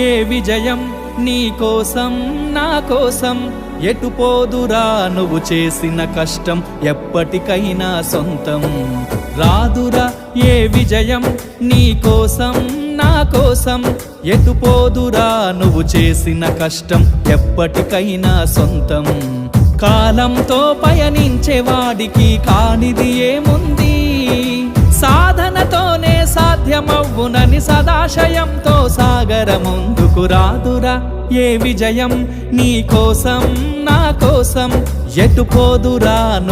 ఏ విజయం నీ కోసం నా కోసం ఎటు పోదురా నువ్వు చేసిన కష్టం ఎప్పటికైనా సొంతం రాదురా ఏ విజయం నీ కోసం నా కోసం ఎటు పోదురా నువ్వు చేసిన కష్టం ఎప్పటికైనా సొంతం కాలంతో పయనించే వాడికి కానిది ఏముంది సాధనతోనే సాధ్యమవ్వునని సదాశయంతో సాగర ముందుకు రాదురా ఏ విజయం నీ కోసం నా కోసం ఎటు పోదురా